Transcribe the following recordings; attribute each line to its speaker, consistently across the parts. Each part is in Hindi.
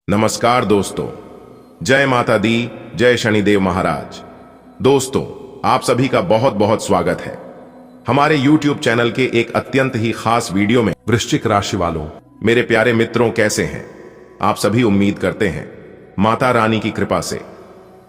Speaker 1: नमस्कार दोस्तों। जय माता दी, जय शनिदेव महाराज। दोस्तों, आप सभी का बहुत बहुत स्वागत है हमारे YouTube चैनल के एक अत्यंत ही खास वीडियो में। वृश्चिक राशि वालों, मेरे प्यारे मित्रों, कैसे हैं आप सभी? उम्मीद करते हैं माता रानी की कृपा से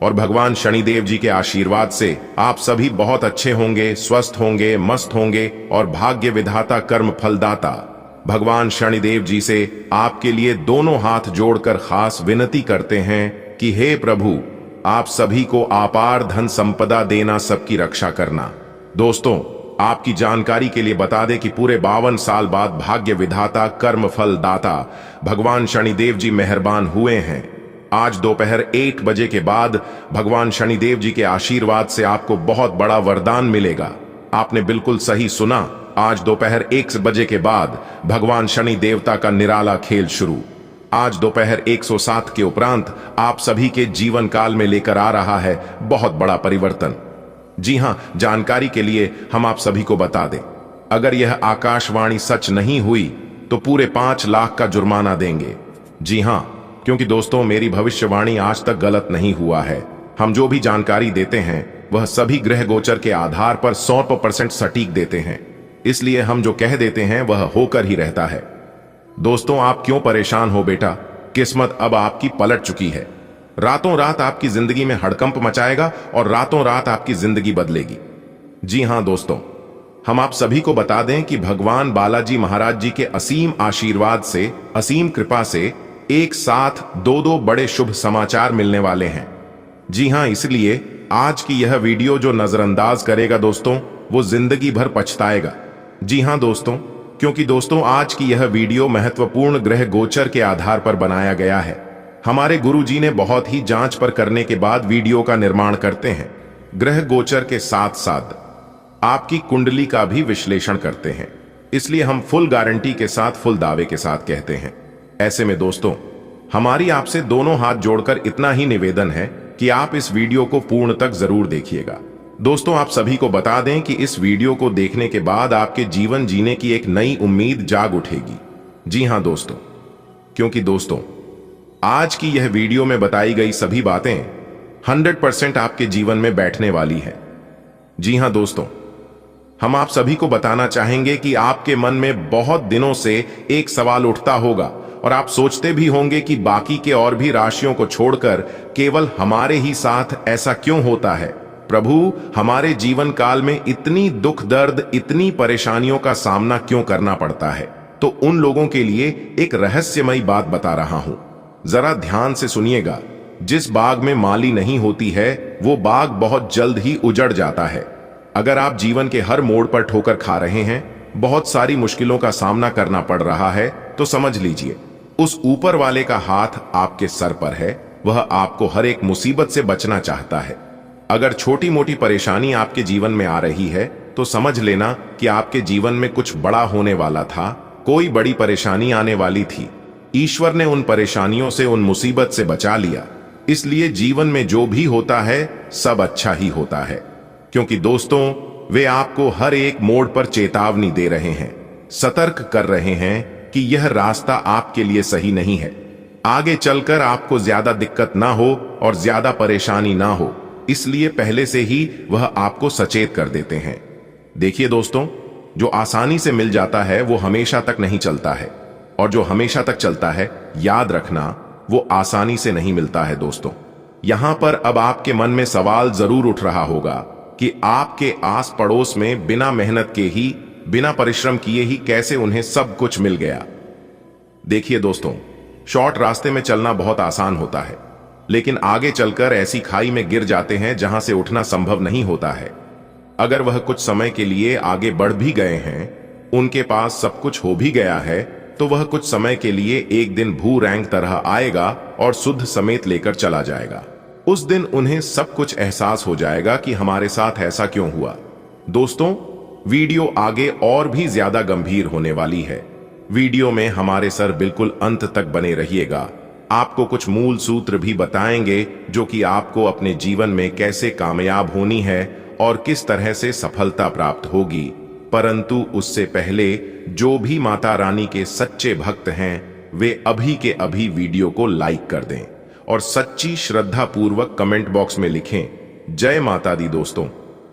Speaker 1: और भगवान शनिदेव जी के आशीर्वाद से आप सभी बहुत अच्छे होंगे, स्वस्थ होंगे, मस्त होंगे और भाग्य विधाता, कर्म फलदाता भगवान शनिदेव जी से आपके लिए दोनों हाथ जोड़कर खास विनती करते हैं कि हे प्रभु, आप सभी को अपार धन संपदा देना, सबकी रक्षा करना। दोस्तों, आपकी जानकारी के लिए बता दें कि पूरे 52 साल बाद भाग्य विधाता, कर्म फल दाता भगवान शनिदेव जी मेहरबान हुए हैं। आज दोपहर 1 बजे के बाद भगवान शनिदेव जी के आशीर्वाद से आपको बहुत बड़ा वरदान मिलेगा। आपने बिल्कुल सही सुना, आज दोपहर 1 बजे के बाद भगवान शनि देवता का निराला खेल शुरू। आज दोपहर 107 के उपरांत आप सभी के जीवन काल में लेकर आ रहा है बहुत बड़ा परिवर्तन। जी हां, जानकारी के लिए हम आप सभी को बता दें, अगर यह आकाशवाणी सच नहीं हुई तो पूरे 5 लाख का जुर्माना देंगे। जी हां, क्योंकि दोस्तों, मेरी भविष्यवाणी आज तक गलत नहीं हुआ है। हम जो भी जानकारी देते हैं वह सभी ग्रह गोचर के आधार पर 100% सटीक देते हैं, इसलिए हम जो कह देते हैं वह होकर ही रहता है। दोस्तों, आप क्यों परेशान हो बेटा? किस्मत अब आपकी पलट चुकी है। रातों रात आपकी जिंदगी में हड़कंप मचाएगा और रातों रात आपकी जिंदगी बदलेगी। जी हां दोस्तों, हम आप सभी को बता दें कि भगवान बालाजी महाराज जी के असीम आशीर्वाद से, असीम कृपा से एक साथ दो बड़े शुभ समाचार मिलने वाले हैं। जी हां, इसलिए आज की यह वीडियो जो नजरअंदाज करेगा दोस्तों, वो जिंदगी भर पछताएगा। जी हां दोस्तों, क्योंकि दोस्तों, आज की यह वीडियो महत्वपूर्ण ग्रह गोचर के आधार पर बनाया गया है। हमारे गुरुजी ने बहुत ही जांच पर करने के बाद वीडियो का निर्माण करते हैं। ग्रह गोचर के साथ साथ आपकी कुंडली का भी विश्लेषण करते हैं, इसलिए हम फुल गारंटी के साथ, फुल दावे के साथ कहते हैं। ऐसे में दोस्तों, हमारी आपसे दोनों हाथ जोड़कर इतना ही निवेदन है कि आप इस वीडियो को पूर्ण तक जरूर देखिएगा। दोस्तों, आप सभी को बता दें कि इस वीडियो को देखने के बाद आपके जीवन जीने की एक नई उम्मीद जाग उठेगी। जी हां दोस्तों, क्योंकि दोस्तों, आज की यह वीडियो में बताई गई सभी बातें 100% आपके जीवन में बैठने वाली है। जी हां दोस्तों, हम आप सभी को बताना चाहेंगे कि आपके मन में बहुत दिनों से एक सवाल उठता होगा और आप सोचते भी होंगे कि बाकी के और भी राशियों को छोड़कर केवल हमारे ही साथ ऐसा क्यों होता है? प्रभु, हमारे जीवन काल में इतनी दुख दर्द, इतनी परेशानियों का सामना क्यों करना पड़ता है? तो उन लोगों के लिए एक रहस्यमयी बात बता रहा हूं, जरा ध्यान से सुनिएगा। जिस बाग में माली नहीं होती है वो बाग बहुत जल्द ही उजड़ जाता है। अगर आप जीवन के हर मोड़ पर ठोकर खा रहे हैं, बहुत सारी मुश्किलों का सामना करना पड़ रहा है, तो समझ लीजिए उस ऊपर वाले का हाथ आपके सर पर है। वह आपको हर एक मुसीबत से बचना चाहता है। अगर छोटी मोटी परेशानी आपके जीवन में आ रही है तो समझ लेना कि आपके जीवन में कुछ बड़ा होने वाला था, कोई बड़ी परेशानी आने वाली थी। ईश्वर ने उन परेशानियों से, उन मुसीबत से बचा लिया। इसलिए जीवन में जो भी होता है सब अच्छा ही होता है, क्योंकि दोस्तों, वे आपको हर एक मोड़ पर चेतावनी दे रहे हैं, सतर्क कर रहे हैं कि यह रास्ता आपके लिए सही नहीं है। आगे चलकर आपको ज्यादा दिक्कत ना हो और ज्यादा परेशानी ना हो, इसलिए पहले से ही वह आपको सचेत कर देते हैं। देखिए दोस्तों, जो आसानी से मिल जाता है वो हमेशा तक नहीं चलता है, और जो हमेशा तक चलता है, याद रखना, वो आसानी से नहीं मिलता है। दोस्तों, यहां पर अब आपके मन में सवाल जरूर उठ रहा होगा कि आपके आस पड़ोस में बिना मेहनत के ही, बिना परिश्रम किए ही कैसे उन्हें सब कुछ मिल गया। देखिए दोस्तों, शॉर्ट रास्ते में चलना बहुत आसान होता है, लेकिन आगे चलकर ऐसी खाई में गिर जाते हैं जहां से उठना संभव नहीं होता है। अगर वह कुछ समय के लिए आगे बढ़ भी गए हैं, उनके पास सब कुछ हो भी गया है, तो वह कुछ समय के लिए एक दिन भू रैंक तरह आएगा और शुद्ध समेत लेकर चला जाएगा। उस दिन उन्हें सब कुछ एहसास हो जाएगा कि हमारे साथ ऐसा क्यों हुआ। दोस्तों, वीडियो आगे और भी ज्यादा गंभीर होने वाली है। वीडियो में हमारे सर बिल्कुल अंत तक बने रहिएगा। आपको कुछ मूल सूत्र भी बताएंगे जो कि आपको अपने जीवन में कैसे कामयाब होनी है और किस तरह से सफलता प्राप्त होगी। परंतु उससे पहले जो भी माता रानी के सच्चे भक्त हैं वे अभी के अभी वीडियो को लाइक कर दें और सच्ची श्रद्धा पूर्वक कमेंट बॉक्स में लिखें जय माता दी। दोस्तों,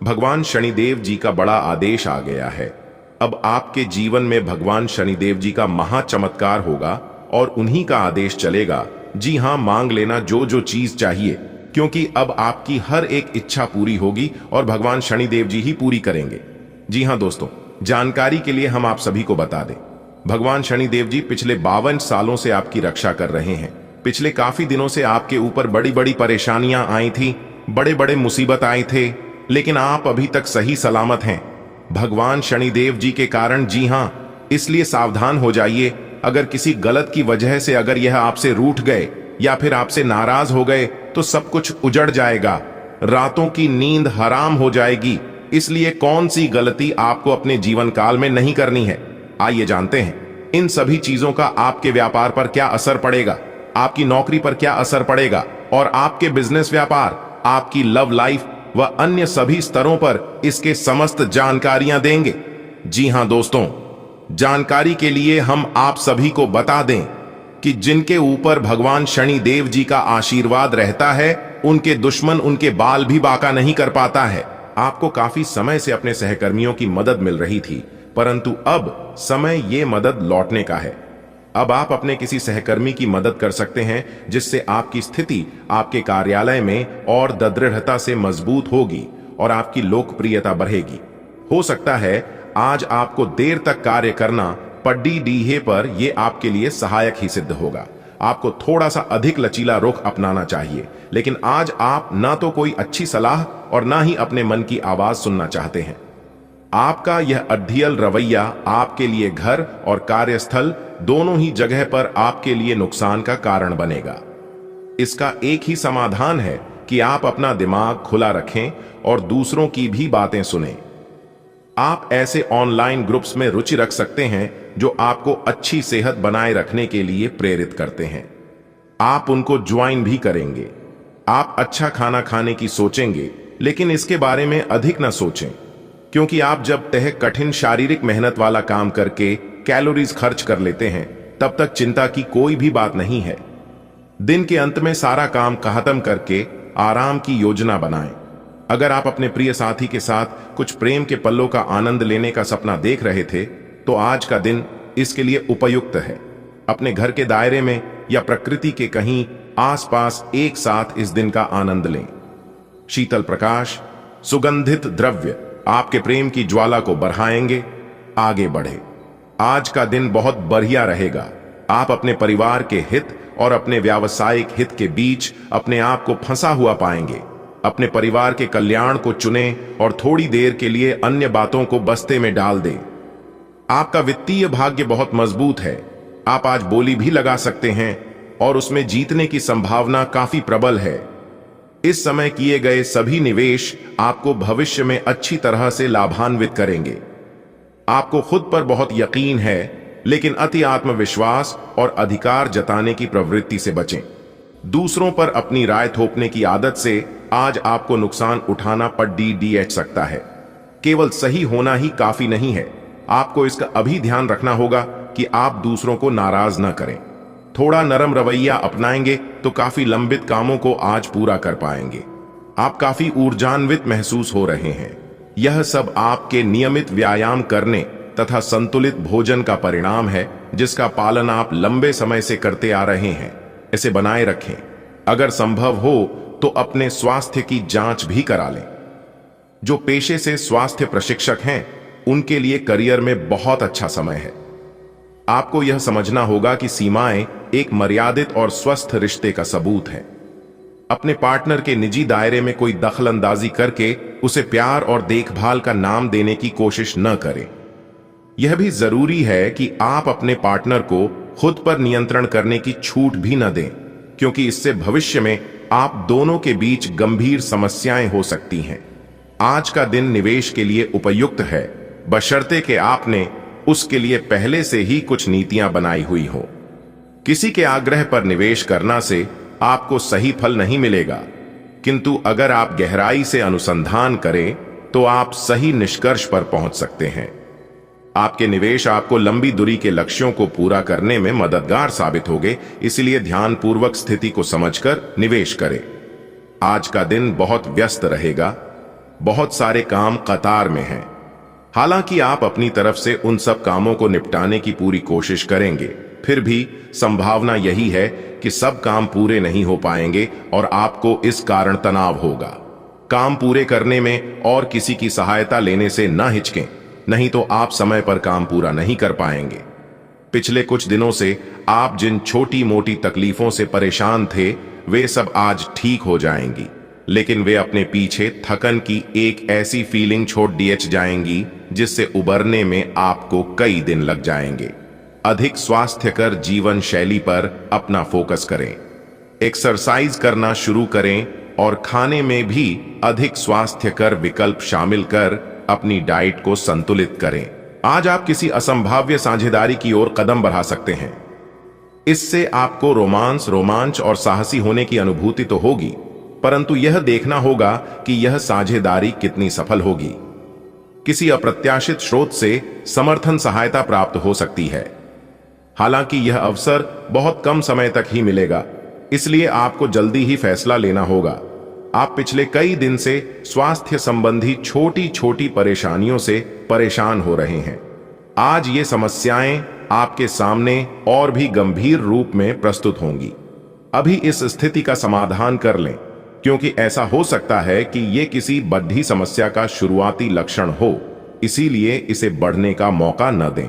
Speaker 1: भगवान शनिदेव जी का बड़ा आदेश आ गया है। अब आपके जीवन में भगवान शनिदेव जी का महा चमत्कार होगा और उन्हीं का आदेश चलेगा। जी हां, मांग लेना जो जो चीज चाहिए, क्योंकि अब आपकी हर एक इच्छा पूरी होगी और भगवान शनिदेव जी ही पूरी करेंगे। जी हां दोस्तों, जानकारी के लिए हम आप सभी को बता दें, भगवान शनिदेव जी पिछले 52 सालों से आपकी रक्षा कर रहे हैं। पिछले काफी दिनों से आपके ऊपर बड़ी बड़ी परेशानियां आई थी, बड़े बड़े मुसीबत आए थे, लेकिन आप अभी तक सही सलामत हैं भगवान शनिदेव जी के कारण। जी हां, इसलिए सावधान हो जाइए। अगर किसी गलत की वजह से अगर यह आपसे रूठ गए या फिर आपसे नाराज हो गए तो सब कुछ उजड़ जाएगा, रातों की नींद हराम हो जाएगी। इसलिए कौन सी गलती आपको अपने जीवन काल में नहीं करनी है, आइए जानते हैं। इन सभी चीजों का आपके व्यापार पर क्या असर पड़ेगा, आपकी नौकरी पर क्या असर पड़ेगा और आपके बिजनेस व्यापार, आपकी लव लाइफ व अन्य सभी स्तरों पर इसके समस्त जानकारियां देंगे। जी हां दोस्तों, जानकारी के लिए हम आप सभी को बता दें कि जिनके ऊपर भगवान शनि देव जी का आशीर्वाद रहता है, उनके दुश्मन उनके बाल भी बांका नहीं कर पाता है। आपको काफी समय से अपने सहकर्मियों की मदद मिल रही थी, परंतु अब समय ये मदद लौटने का है। अब आप अपने किसी सहकर्मी की मदद कर सकते हैं, जिससे आपकी स्थिति आपके कार्यालय में और दृढ़ता से मजबूत होगी और आपकी लोकप्रियता बढ़ेगी। हो सकता है आज आपको देर तक कार्य करना पड्डी डीहे पर यह आपके लिए सहायक ही सिद्ध होगा। आपको थोड़ा सा अधिक लचीला रुख अपनाना चाहिए, लेकिन आज आप ना तो कोई अच्छी सलाह और ना ही अपने मन की आवाज सुनना चाहते हैं। आपका यह अड्ढियल रवैया आपके लिए घर और कार्यस्थल दोनों ही जगह पर आपके लिए नुकसान का कारण बनेगा। इसका एक ही समाधान है कि आप अपना दिमाग खुला रखें और दूसरों की भी बातें सुनें। आप ऐसे ऑनलाइन ग्रुप्स में रुचि रख सकते हैं जो आपको अच्छी सेहत बनाए रखने के लिए प्रेरित करते हैं। आप उनको ज्वाइन भी करेंगे। आप अच्छा खाना खाने की सोचेंगे, लेकिन इसके बारे में अधिक न सोचें, क्योंकि आप जब तक कठिन शारीरिक मेहनत वाला काम करके कैलोरीज खर्च कर लेते हैं, तब तक चिंता की कोई भी बात नहीं है। दिन के अंत में सारा काम खत्म करके आराम की योजना बनाएं। अगर आप अपने प्रिय साथी के साथ कुछ प्रेम के पलों का आनंद लेने का सपना देख रहे थे, तो आज का दिन इसके लिए उपयुक्त है। अपने घर के दायरे में या प्रकृति के कहीं आसपास एक साथ इस दिन का आनंद लें। शीतल प्रकाश, सुगंधित द्रव्य आपके प्रेम की ज्वाला को बढ़ाएंगे। आगे बढ़े। आज का दिन बहुत बढ़िया रहेगा। आप अपने परिवार के हित और अपने व्यावसायिक हित के बीच अपने आप को फंसा हुआ पाएंगे। अपने परिवार के कल्याण को चुनें और थोड़ी देर के लिए अन्य बातों को बस्ते में डाल दें। आपका वित्तीय भाग्य बहुत मजबूत है। आप आज बोली भी लगा सकते हैं और उसमें जीतने की संभावना काफी प्रबल है। इस समय किए गए सभी निवेश आपको भविष्य में अच्छी तरह से लाभान्वित करेंगे। आपको खुद पर बहुत यकीन है, लेकिन अति आत्मविश्वास और अधिकार जताने की प्रवृत्ति से बचें। दूसरों पर अपनी राय थोपने की आदत से आज आपको नुकसान उठाना पड़ सकता है। केवल सही होना ही काफी नहीं है। आपको इसका अभी ध्यान रखना होगा कि आप दूसरों को नाराज न करें। थोड़ा नरम रवैया अपनाएंगे तो काफी लंबित कामों को आज पूरा कर पाएंगे। आप काफी ऊर्जान्वित महसूस हो रहे हैं। यह सब आपके नियमित व्यायाम करने तथा संतुलित भोजन का परिणाम है, जिसका पालन आप लंबे समय से करते आ रहे हैं। इसे बनाए रखें। अगर संभव हो तो अपने स्वास्थ्य की जांच भी करा लें। जो पेशे से स्वास्थ्य प्रशिक्षक हैं, उनके लिए करियर में बहुत अच्छा समय है। आपको यह समझना होगा कि सीमाएं एक मर्यादित और स्वस्थ रिश्ते का सबूत है। अपने पार्टनर के निजी दायरे में कोई दखलंदाजी करके उसे प्यार और देखभाल का नाम देने की कोशिश न करें। यह भी जरूरी है कि आप अपने पार्टनर को खुद पर नियंत्रण करने की छूट भी न दें, क्योंकि इससे भविष्य में आप दोनों के बीच गंभीर समस्याएं हो सकती हैं। आज का दिन निवेश के लिए उपयुक्त है, बशर्ते कि आपने उसके लिए पहले से ही कुछ नीतियां बनाई हुई हो। किसी के आग्रह पर निवेश करना से आपको सही फल नहीं मिलेगा, किंतु अगर आप गहराई से अनुसंधान करें तो आप सही निष्कर्ष पर पहुंच सकते हैं। आपके निवेश आपको लंबी दूरी के लक्ष्यों को पूरा करने में मददगार साबित होंगे, इसलिए ध्यानपूर्वक स्थिति को समझकर निवेश करें। आज का दिन बहुत व्यस्त रहेगा, बहुत सारे काम कतार में हैं। हालांकि आप अपनी तरफ से उन सब कामों को निपटाने की पूरी कोशिश करेंगे, फिर भी संभावना यही है कि सब काम पूरे नहीं हो पाएंगे और आपको इस कारण तनाव होगा। काम पूरे करने में और किसी की सहायता लेने से न हिचकें, नहीं तो आप समय पर काम पूरा नहीं कर पाएंगे। पिछले कुछ दिनों से आप जिन छोटी मोटी तकलीफों से परेशान थे, वे सब आज ठीक हो जाएंगी, लेकिन वे अपने पीछे थकन की एक ऐसी फीलिंग छोड़ दिए जाएंगी जिससे उबरने में आपको कई दिन लग जाएंगे। अधिक स्वास्थ्यकर जीवन शैली पर अपना फोकस करें, एक्सरसाइज करना शुरू करें और खाने में भी अधिक स्वास्थ्यकर विकल्प शामिल कर अपनी डाइट को संतुलित करें। आज आप किसी असंभाव्य साझेदारी की ओर कदम बढ़ा सकते हैं। इससे आपको रोमांच और साहसी होने की अनुभूति तो होगी, परंतु यह देखना होगा कि यह साझेदारी कितनी सफल होगी। किसी अप्रत्याशित स्रोत से समर्थन सहायता प्राप्त हो सकती है। हालांकि यह अवसर बहुत कम समय तक ही मिलेगा, इसलिए आपको जल्दी ही फैसला लेना होगा। आप पिछले कई दिन से स्वास्थ्य संबंधी छोटी छोटी परेशानियों से परेशान हो रहे हैं। आज ये समस्याएं आपके सामने और भी गंभीर रूप में प्रस्तुत होंगी। अभी इस स्थिति का समाधान कर लें, क्योंकि ऐसा हो सकता है कि ये किसी बड़ी समस्या का शुरुआती लक्षण हो, इसीलिए इसे बढ़ने का मौका न दें।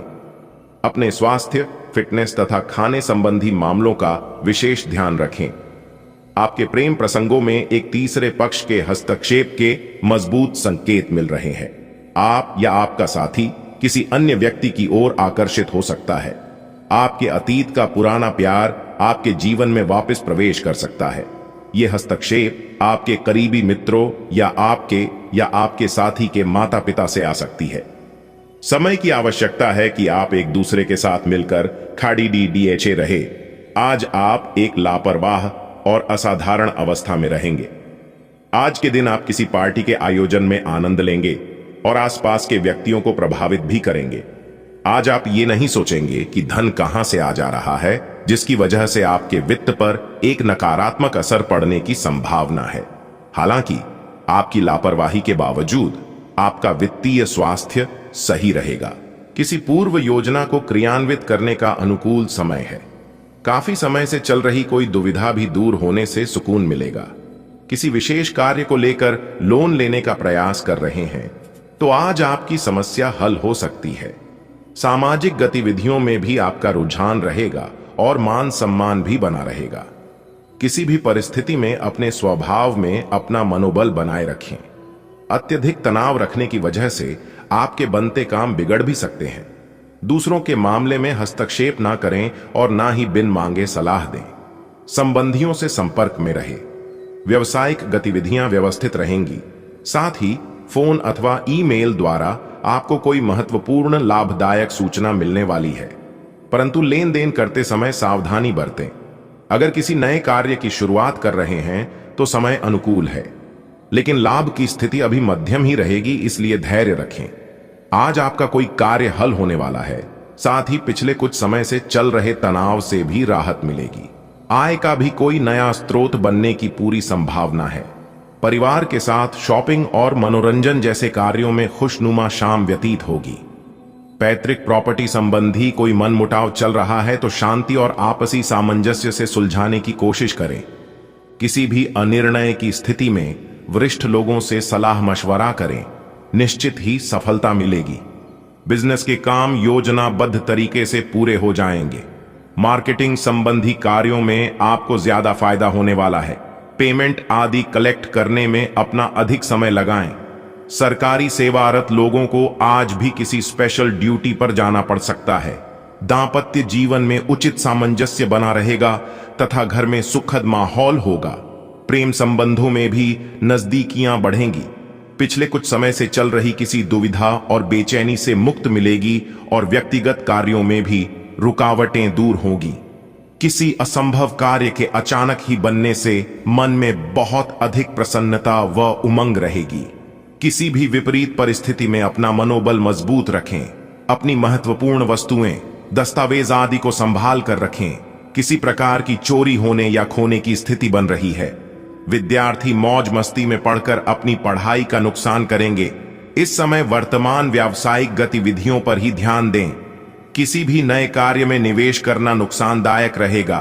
Speaker 1: अपने स्वास्थ्य, फिटनेस तथा खाने संबंधी मामलों का विशेष ध्यान रखें। आपके प्रेम प्रसंगों में एक तीसरे पक्ष के हस्तक्षेप के मजबूत संकेत मिल रहे हैं। आप या आपका साथी किसी अन्य व्यक्ति की ओर आकर्षित हो सकता है। आपके अतीत का पुराना प्यार आपके जीवन में वापस प्रवेश कर सकता है। यह हस्तक्षेप आपके करीबी मित्रों या आपके साथी के माता पिता से आ सकती है। समय की आवश्यकता है कि आप एक दूसरे के साथ मिलकर खाड़ी रहे। आज आप एक लापरवाह और असाधारण अवस्था में रहेंगे। आज के दिन आप किसी पार्टी के आयोजन में आनंद लेंगे और आसपास के व्यक्तियों को प्रभावित भी करेंगे। आज आप ये नहीं सोचेंगे कि धन कहां से आ जा रहा है, जिसकी वजह से आपके वित्त पर एक नकारात्मक असर पड़ने की संभावना है। हालांकि आपकी लापरवाही के बावजूद आपका वित्तीय स्वास्थ्य सही रहेगा। किसी पूर्व योजना को क्रियान्वित करने का अनुकूल समय है। काफी समय से चल रही कोई दुविधा भी दूर होने से सुकून मिलेगा। किसी विशेष कार्य को लेकर लोन लेने का प्रयास कर रहे हैं तो आज आपकी समस्या हल हो सकती है। सामाजिक गतिविधियों में भी आपका रुझान रहेगा और मान सम्मान भी बना रहेगा। किसी भी परिस्थिति में अपने स्वभाव में अपना मनोबल बनाए रखें। अत्यधिक तनाव रखने की वजह से आपके बनते काम बिगड़ भी सकते हैं। दूसरों के मामले में हस्तक्षेप ना करें और ना ही बिन मांगे सलाह दें। संबंधियों से संपर्क में रहे। व्यवसायिक गतिविधियां व्यवस्थित रहेंगी। साथ ही फोन अथवा ईमेल द्वारा आपको कोई महत्वपूर्ण लाभदायक सूचना मिलने वाली है, परंतु लेन देन करते समय सावधानी बरतें। अगर किसी नए कार्य की शुरुआत कर रहे हैं तो समय अनुकूल है, लेकिन लाभ की स्थिति अभी मध्यम ही रहेगी, इसलिए धैर्य रखें। आज आपका कोई कार्य हल होने वाला है। साथ ही पिछले कुछ समय से चल रहे तनाव से भी राहत मिलेगी। आय का भी कोई नया स्रोत बनने की पूरी संभावना है। परिवार के साथ शॉपिंग और मनोरंजन जैसे कार्यों में खुशनुमा शाम व्यतीत होगी। पैतृक प्रॉपर्टी संबंधी कोई मनमुटाव चल रहा है तो शांति और आपसी सामंजस्य से सुलझाने की कोशिश करें। किसी भी अनिर्णय की स्थिति में वरिष्ठ लोगों से सलाह मशवरा करें, निश्चित ही सफलता मिलेगी। बिजनेस के काम योजनाबद्ध तरीके से पूरे हो जाएंगे। मार्केटिंग संबंधी कार्यों में आपको ज्यादा फायदा होने वाला है। पेमेंट आदि कलेक्ट करने में अपना अधिक समय लगाएं। सरकारी सेवारत लोगों को आज भी किसी स्पेशल ड्यूटी पर जाना पड़ सकता है। दांपत्य जीवन में उचित सामंजस्य बना रहेगा तथा घर में सुखद माहौल होगा। प्रेम संबंधों में भी नजदीकियां बढ़ेंगी। पिछले कुछ समय से चल रही किसी दुविधा और बेचैनी से मुक्त मिलेगी और व्यक्तिगत कार्यों में भी रुकावटें दूर होंगी। किसी असंभव कार्य के अचानक ही बनने से मन में बहुत अधिक प्रसन्नता व उमंग रहेगी। किसी भी विपरीत परिस्थिति में अपना मनोबल मजबूत रखें। अपनी महत्वपूर्ण वस्तुएं, दस्तावेज आदि को संभाल कर रखें। किसी प्रकार की चोरी होने या खोने की स्थिति बन रही है। विद्यार्थी मौज मस्ती में पढ़कर अपनी पढ़ाई का नुकसान करेंगे। इस समय वर्तमान व्यावसायिक गतिविधियों पर ही ध्यान दें। किसी भी नए कार्य में निवेश करना नुकसानदायक रहेगा।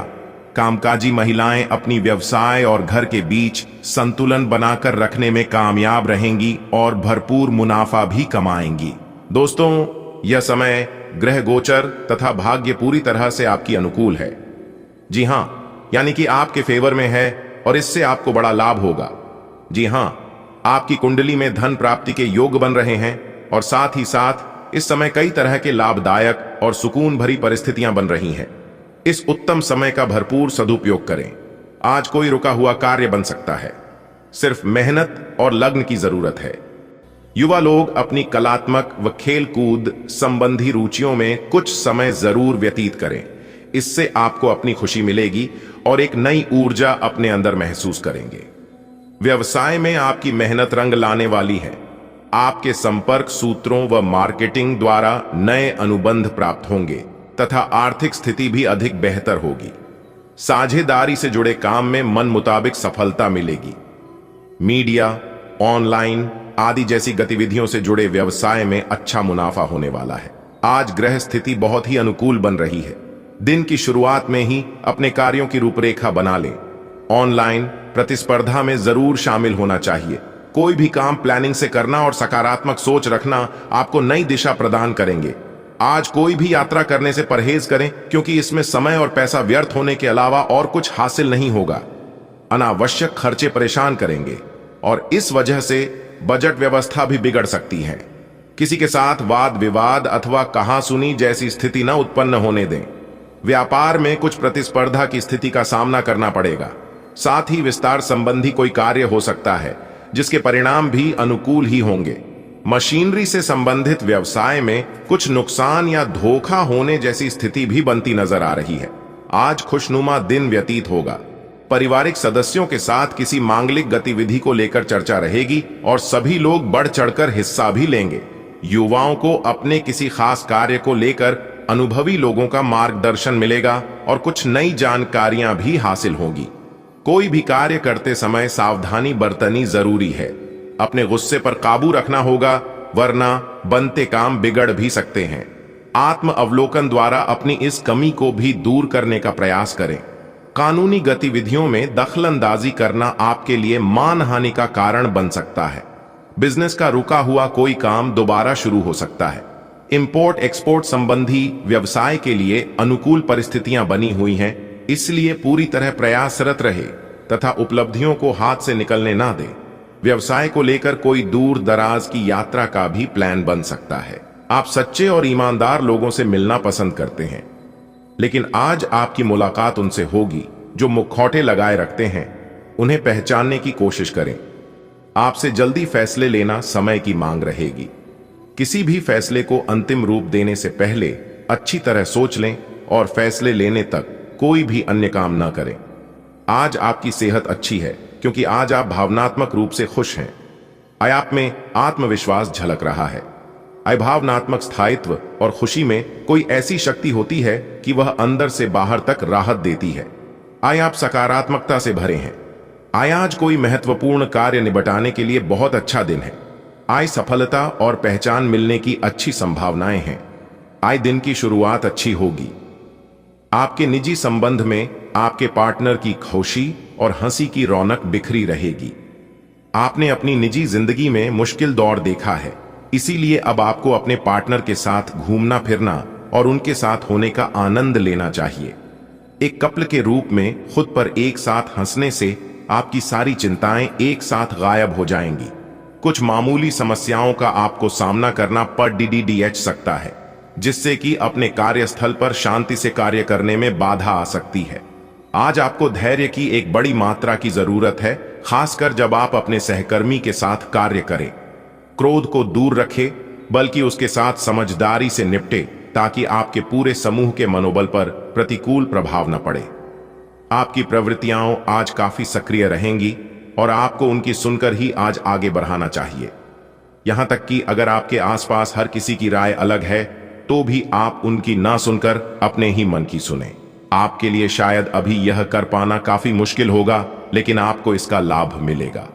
Speaker 1: कामकाजी महिलाएं अपनी व्यवसाय और घर के बीच संतुलन बनाकर रखने में कामयाब रहेंगी और भरपूर मुनाफा भी कमाएंगी। दोस्तों, यह समय ग्रह गोचर तथा भाग्य पूरी तरह से आपकी अनुकूल है। जी हां, यानी कि आपके फेवर में है और इससे आपको बड़ा लाभ होगा। जी हां, आपकी कुंडली में धन प्राप्ति के योग बन रहे हैं और साथ ही साथ इस समय कई तरह के लाभदायक और सुकून भरी परिस्थितियां बन रही हैं। इस उत्तम समय का भरपूर सदुपयोग करें। आज कोई रुका हुआ कार्य बन सकता है। सिर्फ मेहनत और लग्न की जरूरत है। युवा लोग अपनी कलात्मक व खेल कूद संबंधी रुचियों में कुछ समय जरूर व्यतीत करें। इससे आपको अपनी खुशी मिलेगी और एक नई ऊर्जा अपने अंदर महसूस करेंगे। व्यवसाय में आपकी मेहनत रंग लाने वाली है। आपके संपर्क सूत्रों व मार्केटिंग द्वारा नए अनुबंध प्राप्त होंगे तथा आर्थिक स्थिति भी अधिक बेहतर होगी। साझेदारी से जुड़े काम में मन मुताबिक सफलता मिलेगी। मीडिया, ऑनलाइन आदि जैसी गतिविधियों से जुड़े व्यवसाय में अच्छा मुनाफा होने वाला है। आज ग्रह स्थिति बहुत ही अनुकूल बन रही है। दिन की शुरुआत में ही अपने कार्यों की रूपरेखा बना लें। ऑनलाइन प्रतिस्पर्धा में जरूर शामिल होना चाहिए। कोई भी काम प्लानिंग से करना और सकारात्मक सोच रखना आपको नई दिशा प्रदान करेंगे। आज कोई भी यात्रा करने से परहेज करें, क्योंकि इसमें समय और पैसा व्यर्थ होने के अलावा और कुछ हासिल नहीं होगा। अनावश्यक खर्चे परेशान करेंगे और इस वजह से बजट व्यवस्था भी बिगड़ सकती है। किसी के साथ वाद विवाद अथवा कहासुनी जैसी स्थिति न उत्पन्न होने दें। व्यापार में कुछ प्रतिस्पर्धा की स्थिति का सामना करना पड़ेगा। साथ ही विस्तार संबंधी कोई कार्य हो सकता है जिसके परिणाम भी अनुकूल ही होंगे। मशीनरी से संबंधित व्यवसाय में कुछ नुकसान या धोखा होने जैसी स्थिति भी बनती नजर आ रही है। आज खुशनुमा दिन व्यतीत होगा। पारिवारिक सदस्यों के साथ किसी मांगलिक गतिविधि को लेकर चर्चा रहेगी और सभी लोग बढ़ चढ़कर हिस्सा भी लेंगे। युवाओं को अपने किसी खास कार्य को लेकर अनुभवी लोगों का मार्गदर्शन मिलेगा और कुछ नई जानकारियां भी हासिल होगी। कोई भी कार्य करते समय सावधानी बरतनी जरूरी है। अपने गुस्से पर काबू रखना होगा, वरना बनते काम बिगड़ भी सकते हैं। आत्म अवलोकन द्वारा अपनी इस कमी को भी दूर करने का प्रयास करें। कानूनी गतिविधियों में दखलंदाजी करना आपके लिए मानहानि का कारण बन सकता है। बिजनेस का रुका हुआ कोई काम दोबारा शुरू हो सकता है। इंपोर्ट एक्सपोर्ट संबंधी व्यवसाय के लिए अनुकूल परिस्थितियां बनी हुई हैं, इसलिए पूरी तरह प्रयासरत रहे तथा उपलब्धियों को हाथ से निकलने ना दें। व्यवसाय को लेकर कोई दूर दराज की यात्रा का भी प्लान बन सकता है। आप सच्चे और ईमानदार लोगों से मिलना पसंद करते हैं, लेकिन आज आपकी मुलाकात उनसे होगी जो मुखौटे लगाए रखते हैं। उन्हें पहचानने की कोशिश करें। आपसे जल्दी फैसले लेना समय की मांग रहेगी। किसी भी फैसले को अंतिम रूप देने से पहले अच्छी तरह सोच लें और फैसले लेने तक कोई भी अन्य काम न करें। आज आपकी सेहत अच्छी है क्योंकि आज आप भावनात्मक रूप से खुश हैं। आप में आत्मविश्वास झलक रहा है। भावनात्मक स्थायित्व और खुशी में कोई ऐसी शक्ति होती है कि वह अंदर से बाहर तक राहत देती है। आप सकारात्मकता से भरे हैं। आज कोई महत्वपूर्ण कार्य निपटाने के लिए बहुत अच्छा दिन है। सफलता और पहचान मिलने की अच्छी संभावनाएं हैं। दिन की शुरुआत अच्छी होगी। आपके निजी संबंध में आपके पार्टनर की खुशी और हंसी की रौनक बिखरी रहेगी। आपने अपनी निजी जिंदगी में मुश्किल दौर देखा है, इसीलिए अब आपको अपने पार्टनर के साथ घूमना फिरना और उनके साथ होने का आनंद लेना चाहिए। एक कपल के रूप में खुद पर एक साथ हंसने से आपकी सारी चिंताएं एक साथ गायब हो जाएंगी। कुछ मामूली समस्याओं का आपको सामना करना पड़ सकता है, जिससे कि अपने कार्यस्थल पर शांति से कार्य करने में बाधा आ सकती है। आज आपको धैर्य की एक बड़ी मात्रा की जरूरत है, खासकर जब आप अपने सहकर्मी के साथ कार्य करें। क्रोध को दूर रखें, बल्कि उसके साथ समझदारी से निपटे, ताकि आपके पूरे समूह के मनोबल पर प्रतिकूल प्रभाव न पड़े। आपकी प्रवृत्तियां आज काफी सक्रिय रहेंगी और आपको उनकी सुनकर ही आज आगे बढ़ाना चाहिए। यहां तक कि अगर आपके आसपास हर किसी की राय अलग है, तो भी आप उनकी ना सुनकर अपने ही मन की सुने। आपके लिए शायद अभी यह कर पाना काफी मुश्किल होगा, लेकिन आपको इसका लाभ मिलेगा।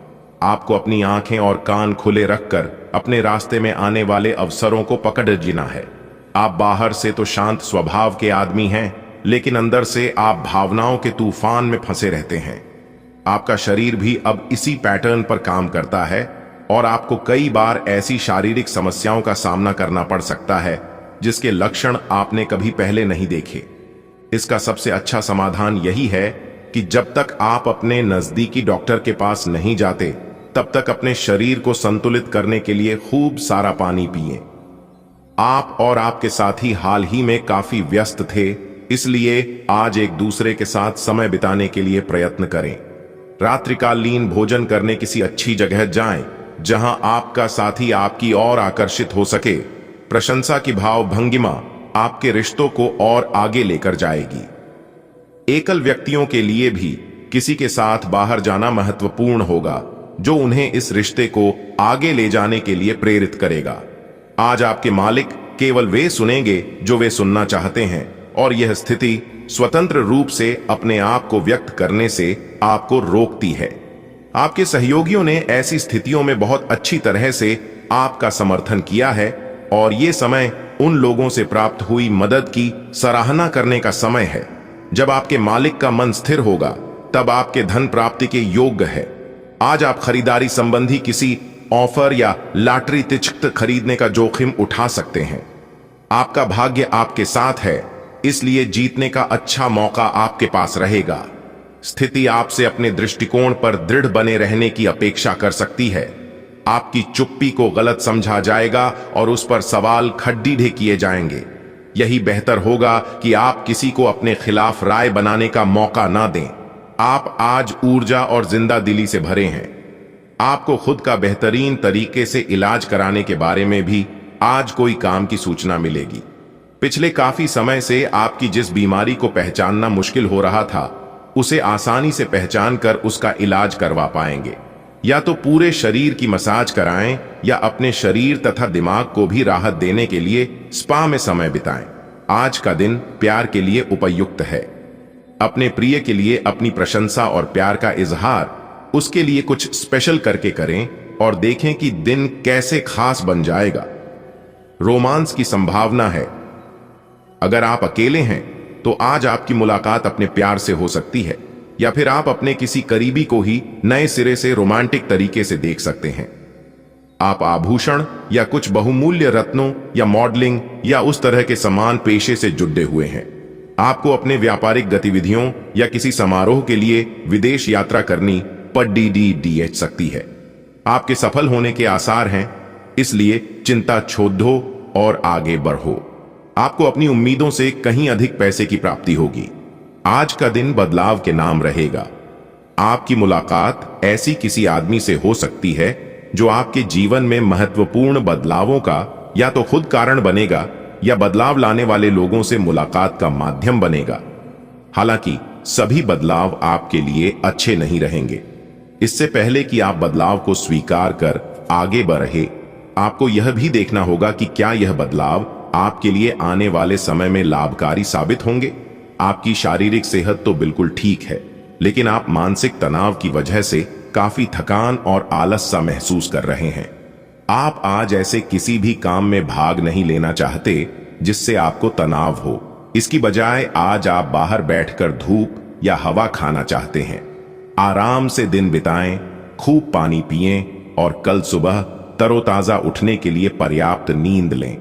Speaker 1: आपको अपनी आंखें और कान खुले रखकर अपने रास्ते में आने वाले अवसरों को पकड़ जीना है। आप बाहर से तो शांत स्वभाव के आदमी हैं, लेकिन अंदर से आप भावनाओं के तूफान में फंसे रहते हैं। आपका शरीर भी अब इसी पैटर्न पर काम करता है और आपको कई बार ऐसी शारीरिक समस्याओं का सामना करना पड़ सकता है जिसके लक्षण आपने कभी पहले नहीं देखे। इसका सबसे अच्छा समाधान यही है कि जब तक आप अपने नजदीकी डॉक्टर के पास नहीं जाते, तब तक अपने शरीर को संतुलित करने के लिए खूब सारा पानी पिएं। आप और आपके साथी हाल ही में काफी व्यस्त थे, इसलिए आज एक दूसरे के साथ समय बिताने के लिए प्रयत्न करें। रात्रिकालीन भोजन करने किसी अच्छी जगह जाएं, जहां आपका साथी आपकी ओर आकर्षित हो सके। प्रशंसा की भाव भंगिमा आपके रिश्तों को और आगे लेकर जाएगी। एकल व्यक्तियों के लिए भी किसी के साथ बाहर जाना महत्वपूर्ण होगा, जो उन्हें इस रिश्ते को आगे ले जाने के लिए प्रेरित करेगा। आज आपके मालिक केवल वे सुनेंगे जो वे सुनना चाहते हैं, और यह स्थिति स्वतंत्र रूप से अपने आप को व्यक्त करने से आपको रोकती है। आपके सहयोगियों ने ऐसी स्थितियों में बहुत अच्छी तरह से आपका समर्थन किया है, और ये समय उन लोगों से प्राप्त हुई मदद की सराहना करने का समय है। जब आपके मालिक का मन स्थिर होगा, तब आपके धन प्राप्ति के योग्य है। आज आप खरीदारी संबंधी किसी ऑफर या लॉटरी टिकट खरीदने का जोखिम उठा सकते हैं। आपका भाग्य आपके साथ है, इसलिए जीतने का अच्छा मौका आपके पास रहेगा। स्थिति आपसे अपने दृष्टिकोण पर दृढ़ बने रहने की अपेक्षा कर सकती है। आपकी चुप्पी को गलत समझा जाएगा और उस पर सवाल खड्डीढे किए जाएंगे। यही बेहतर होगा कि आप किसी को अपने खिलाफ राय बनाने का मौका ना दें। आप आज ऊर्जा और जिंदा दिली से भरे हैं। आपको खुद का बेहतरीन तरीके से इलाज कराने के बारे में भी आज कोई काम की सूचना मिलेगी। पिछले काफी समय से आपकी जिस बीमारी को पहचानना मुश्किल हो रहा था, उसे आसानी से पहचान कर उसका इलाज करवा पाएंगे। या तो पूरे शरीर की मसाज कराएं, या अपने शरीर तथा दिमाग को भी राहत देने के लिए स्पा में समय बिताएं। आज का दिन प्यार के लिए उपयुक्त है। अपने प्रिय के लिए अपनी प्रशंसा और प्यार का इजहार उसके लिए कुछ स्पेशल करके करें, और देखें कि दिन कैसे खास बन जाएगा। रोमांस की संभावना है। अगर आप अकेले हैं तो आज आपकी मुलाकात अपने प्यार से हो सकती है, या फिर आप अपने किसी करीबी को ही नए सिरे से रोमांटिक तरीके से देख सकते हैं। आप आभूषण या कुछ बहुमूल्य रत्नों या मॉडलिंग या उस तरह के समान पेशे से जुड़े हुए हैं। आपको अपने व्यापारिक गतिविधियों या किसी समारोह के लिए विदेश यात्रा करनी पड़ सकती है। आपके सफल होने के आसार हैं, इसलिए चिंता छोड़ दो और आगे बढ़ो। आपको अपनी उम्मीदों से कहीं अधिक पैसे की प्राप्ति होगी। आज का दिन बदलाव के नाम रहेगा। आपकी मुलाकात ऐसी किसी आदमी से हो सकती है जो आपके जीवन में महत्वपूर्ण बदलावों का या तो खुद कारण बनेगा, या बदलाव लाने वाले लोगों से मुलाकात का माध्यम बनेगा। हालांकि सभी बदलाव आपके लिए अच्छे नहीं रहेंगे। इससे पहले कि आप बदलाव को स्वीकार कर आगे बढ़े, आपको यह भी देखना होगा कि क्या यह बदलाव आपके लिए आने वाले समय में लाभकारी साबित होंगे। आपकी शारीरिक सेहत तो बिल्कुल ठीक है, लेकिन आप मानसिक तनाव की वजह से काफी थकान और आलस सा महसूस कर रहे हैं। आप आज ऐसे किसी भी काम में भाग नहीं लेना चाहते जिससे आपको तनाव हो। इसकी बजाय आज आप बाहर बैठकर धूप या हवा खाना चाहते हैं। आराम से दिन बिताएं, खूब पानी पिएं और कल सुबह तरोताजा उठने के लिए पर्याप्त नींद लें।